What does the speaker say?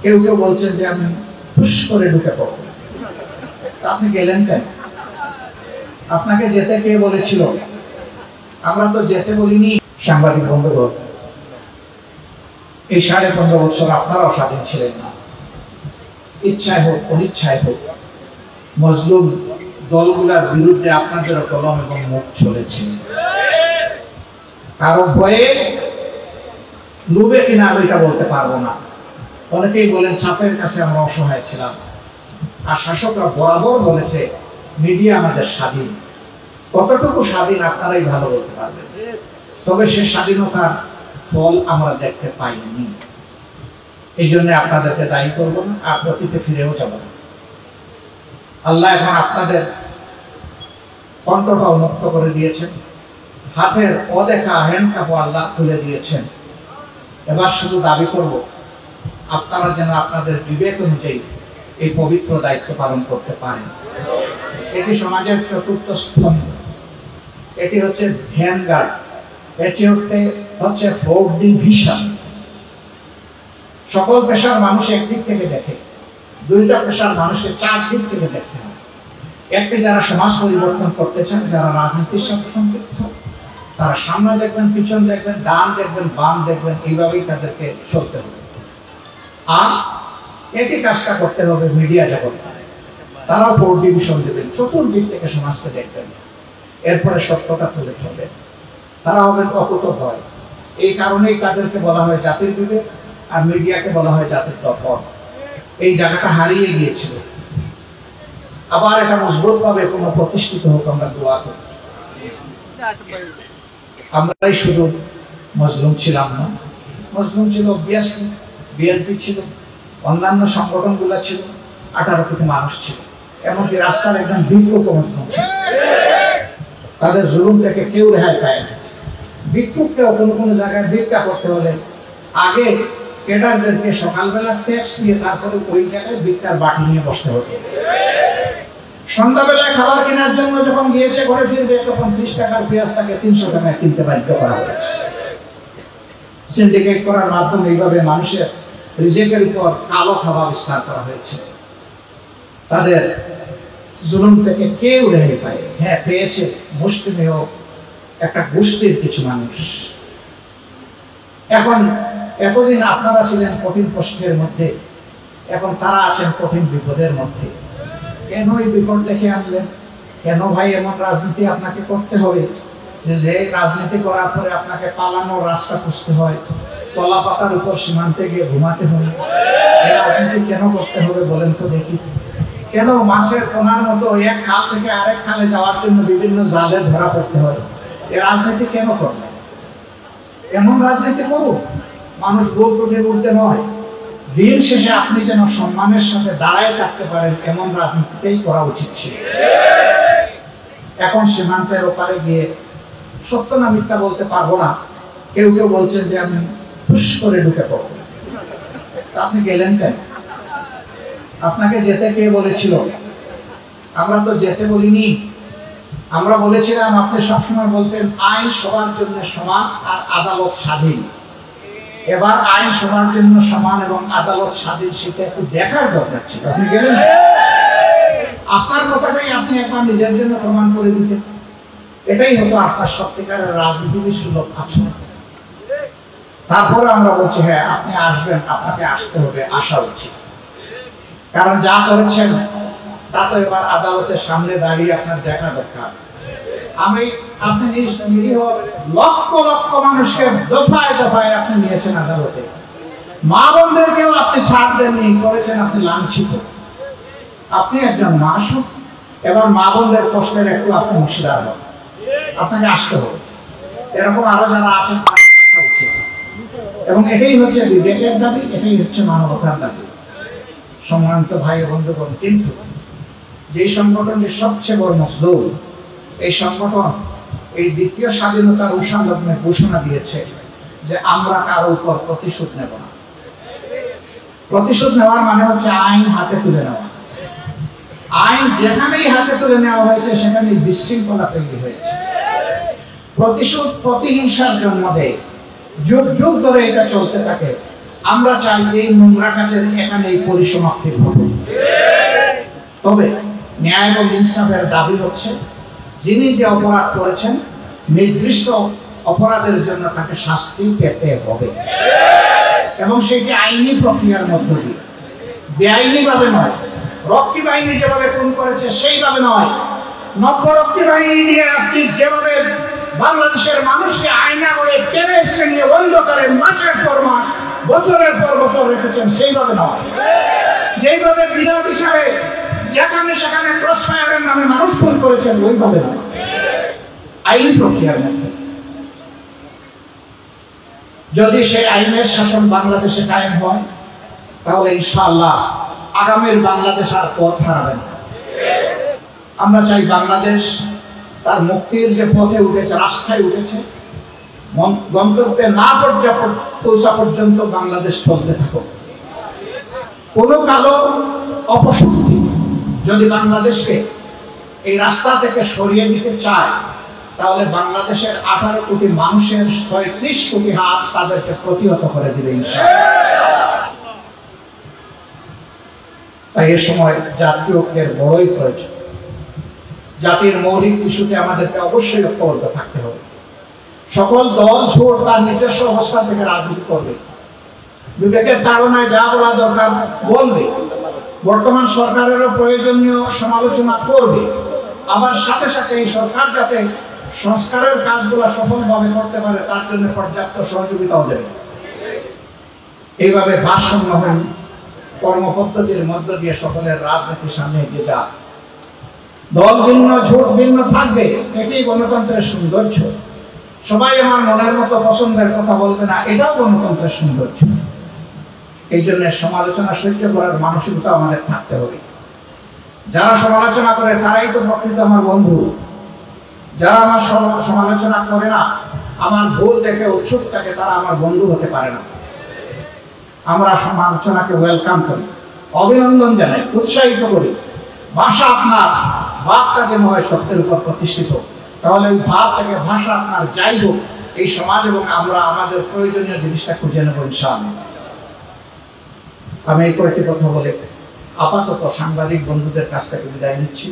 কেউ কেউ বলছেন যে আমি হুশ করে ঢুকে পড়ব। আপনি গেলেন কেন? আপনাকে যেতে কে বলেছিল? আমরা তো যেতে বলিনি। সাংবাদিক বন্ধুগণ, এই 15.5 বছর আপনারাও স্বাধীন ছিলেন না। ইচ্ছায় হোক অনিচ্ছায় হোক মজলুম দলগুলোর বিরুদ্ধে আপনাদের কলম এবং মুখ চলেছে। কারো ভয়ে, লোভে কিনা আমি এটা বলতে পারবো না। অনেকেই বলেন ছাপের কাছে আমরা অসহায় ছিলাম, আর শাসকরা বরাবর বলেছে মিডিয়া আমাদের স্বাধীন। কতটুকু স্বাধীন আপনারাই ভালো বলতে পারবেন। তবে সে স্বাধীনতার ফল আমরা দেখতে পাইনি। এই জন্য আপনাদেরকে দায়ী করবো না, আর অতীতে ফিরেও যাব না। আল্লাহ এখন আপনাদের কণ্ঠটা মুক্ত করে দিয়েছেন, হাতের অদেখা হ্যান্ডকাপও আল্লাহ তুলে দিয়েছেন। এবার শুধু দাবি করব আপনারা যেন আপনাদের বিবেক অনুযায়ী এই পবিত্র দায়িত্ব পালন করতে পারেন। এটি সমাজের চতুর্থ স্তম্ভ, এটি হচ্ছে ভ্যানগার্ড, এটি হচ্ছে ফোর্থ ডিভিশন। সকল পেশার মানুষ একদিক থেকে দেখে, দুইটা পেশার মানুষকে 4 দিক থেকে দেখতে হবে। একটি যারা সমাজ পরিবর্তন করতে চান, যারা রাজনীতির সাথে সম্পৃক্ত, তারা সামনে দেখবেন, পিছন দেখবেন, ডান দেখবেন, বাম দেখবেন, এইভাবেই তাদেরকে চলতে হবে। আর একই কাজটা করতে হবে মিডিয়া জগৎ, তারাও ফোর্থ ডিভিশন দেবেন, চতুর্দিক থেকে সমাজকে দেখবেন, এরপরে সত্যতা তুলে ধরবেন। তারা হবেন অকুতোভয়। এই কারণেই তাদেরকে বলা হয় জাতির বিবেক, আর মিডিয়াকে বলা হয় জাতির দর্পণ। এই জায়গাটা হারিয়ে গিয়েছিল, আবার এটা মজবুত ভাবে কোনো প্রতিষ্ঠিত হোক আমরা দোয়া করি। আমরাই শুধু মজলুম ছিলাম না, মজলুম ছিল বিএনপি ছিল, অন্যান্য সংগঠনগুলো ছিল, 18 কোটি মানুষ ছিল, এমনকি রাস্তার একজন ভিক্ষুক মজলুম ছিল। তাদের জুলুম থেকে কেউ রেহাই পায় না। ভিক্ষুককেও কোনো কোনো জায়গায় ভিক্ষা করতে হলে আগে ক্যাডারদেরকে সকালবেলা ট্যাক্স দিয়ে তারপরে ওই জায়গায় ভিক্ষার বাটি নিয়ে বসতে হতো। সন্ধ্যাবেলায় খাবার কেনার জন্য যখন গিয়েছে ঘরে ফিরবে, তখন 30 টাকার পেঁয়াজটাকে 300 টাকায় কিনতে বাধ্য করা হয়েছে। সিন্ডিকেট করার মাধ্যমে এইভাবে মানুষের রিজেকের উপর কালো থাবা বিস্তার করা হয়েছে। তাদের জুলুম থেকে কেউ রেহাই পায়। হ্যাঁ, পেয়েছে মুসলিমেও একটা গোষ্ঠীর কিছু মানুষ। এখন এতদিন আপনারা ছিলেন কঠিন প্রশ্নের মধ্যে, এখন তারা আছেন কঠিন বিপদের মধ্যে। কেন এই বিপদ ডেকে আনলেন? কেন ভাই এমন রাজনীতি আপনাকে করতে হবে যে রাজনীতি করার পরে আপনাকে পালানোর রাস্তা খুঁজতে হয়, কলা পাতার উপর সীমান্তে গিয়ে ঘুমাতে হয়? এই রাজনীতি কেন করতে হবে বলেন তো দেখি? কেন মাছের কোনার মতো এক খাল থেকে আরেক খালে যাওয়ার জন্য বিভিন্ন জালে ধরা পড়তে হয়? এই রাজনীতি কেন করলেন? এমন রাজনীতি করুন, মানুষ বলতে নয়, দিন শেষে আপনি যেন সম্মানের সাথে দাঁড়ায় থাকতে পারেন, এমন রাজনীতিতেই করা উচিত ছিল। এখন সীমান্তের ওপারে গিয়ে সত্য না মিথ্যা বলতে পারবো না, কেউ কেউ বলছেন যে আমি হুশ করে ঢুকে পড়ব। আপনি গেলেন কেন? আপনাকে যেতে কে বলেছিল? আমরা তো যেতে বলিনি। আমরা বলেছিলাম, আপনি সবসময় বলতেন আইন সবার জন্য সমান আর আদালত স্বাধীন। এবার আইন সবার জন্য সমান এবং আদালত স্বাধীন, সেটা একটু দেখার দরকার ছিল। আপনি গেলেন, আপনার কথাটাই আপনি একবার নিজের জন্য প্রমাণ করে দিতেন। এটাই হতো আপনার সত্যিকারের রাজনীতির সুলভ আচরণ। তারপরে আমরা বলছি হ্যাঁ আপনি আসবেন, আপনাকে আসতে হবে, আসা উচিত। কারণ যা করেছেন তা তো এবার আদালতের সামনে দাঁড়িয়ে আপনার দেখা দরকার। আপনি নিরীহ লক্ষ লক্ষ মানুষকে দফায় দফায় আপনি নিয়েছেন আদালতে, মা বোনদেরকেও আপনি ছাড় দেননি, করেছেন আপনি লাঞ্ছিত। আপনি একজন মাসুম, এবার মা বোনদের কষ্টের একটু আপনি অংশীদার হন, আপনাকে আসতে হবে। এরকম আরো যারা আছেন আসা উচিত। এবং এটাই হচ্ছে বিবেকের দাবি, এটাই হচ্ছে মানবতার দাবি। সম্মানিত ভাই ও বন্ধুগণ, কিন্তু যেই সংগঠনটি সবচেয়ে বড় মজলুম, এই সংগঠন এই দ্বিতীয় স্বাধীনতার উৎসলগ্নে ঘোষণা দিয়েছে যে আমরা কারো উপর প্রতিশোধ নেব না। প্রতিশোধ নেওয়ার মানে হচ্ছে আইন হাতে তুলে নেওয়া। আইন যেখানেই হাতে তুলে নেওয়া হয়েছে সেখানেই বিশৃঙ্খলা তৈরি হয়েছে। প্রতিশোধ প্রতিহিংসার জন্ম দেয়, যুগ যুগ ধরে এটা চলতে থাকে। আমরা চাই এই নোংরা কাজের এখানেই পরিসমাপ্তি ঘটে। তবে ন্যায় এবং ইনসাফের দাবি হচ্ছে যিনি যে অপরাধ করেছেন নির্দিষ্ট অপরাধের জন্য তাকে শাস্তি পেতে হবে, এবং সেটি আইনি প্রক্রিয়ার মধ্য দিয়ে, বেআইনি ভাবে নয়। রক্ষী বাহিনী যেভাবে খুন করেছে সেইভাবে নয়, নক্ষরক্ষী বাহিনী দিয়ে আপনি যেভাবে বাংলাদেশের মানুষকে আয়না করে টেনে শ্রেণী অন্ধকারে মাসের পর মাস বছরের পর বছর রেখেছেন সেইভাবে নয়। যেইভাবে বিনা বিষয়ে যেখানে সেখানে ক্রসফায়ারের নামে মানুষ খুন করেছেন ওইভাবে নয়, আইন প্রক্রিয়ার মধ্যে। যদি সেই আইনের শাসন বাংলাদেশে কায়েম হয় তাহলে ইনশাআল্লাহ আগামীর বাংলাদেশ আর পথ হারাবে না। আমরা চাই বাংলাদেশ তার মুক্তির যে পথে উঠেছে, রাস্তায় উঠেছে, গন্তব্যে না পৌঁছা পর্যন্ত বাংলাদেশ চলতে থাকুক। কোন কালো অপশক্তি যদি বাংলাদেশকে এই রাস্তা থেকে সরিয়ে দিতে চায় তাহলে বাংলাদেশের 18 কোটি মানুষের 36 কোটি হাত তাদেরকে প্রতিহত করে দিবে ইনশাআল্লাহ। তাই এ সময় জাতীয় ঐক্যের বড়ই প্রয়োজন। জাতির মৌলিক ইস্যুতে আমাদেরকে অবশ্যই ঐক্যবদ্ধ থাকতে হবে। সকল দল জোট তার নিজস্ব অবস্থা থেকে রাজনীতি করবে, বিবেকের তাড়নায় যা বলা দরকার বলবে, বর্তমান সরকারেরও প্রয়োজনীয় সমালোচনা করবে, আবার সাথে সাথে এই সরকার যাতে সংস্কারের কাজগুলো সফলভাবে করতে পারে তার জন্য পর্যাপ্ত সহযোগিতাও দেবে। এইভাবে ভারসাম্যহীন কর্মপদ্ধতির মধ্য দিয়ে সকলের রাজনীতির সামনে এগিয়ে যায়। দল ভিন্ন, ঝোট ভিন্ন থাকবে, এটাই গণতন্ত্রের সৌন্দর্য। সবাই আমার মনের মতো পছন্দের কথা বলবে না, এটাও গণতন্ত্রের সৌন্দর্য। এই জন্য সমালোচনা সহ্য করার মানসিকতা আমাদের থাকতে হবে। যারা সমালোচনা করে তারাই তো প্রকৃত আমার বন্ধু। যারা আমার সমালোচনা করে না, আমার ভুল দেখে উৎসুক থাকে, তারা আমার বন্ধু হতে পারে না। আমরা সমালোচনাকে ওয়েলকাম করি, অভিনন্দন জানাই, উৎসাহিত করি। ভাষা আপনার, ভাবটা যেন হয় সত্যের উপর প্রতিষ্ঠিত, তাহলে ওই ভাব থেকে ভাষা আপনার যাই হোক, এই সমাজ এবং আমরা আমাদের প্রয়োজনীয় জিনিসটা খুঁজে নেব ইনশাআল্লাহ। আমি এই কয়েকটি কথা বলে আপাতত সাংবাদিক বন্ধুদের কাছ থেকে বিদায় নিচ্ছি।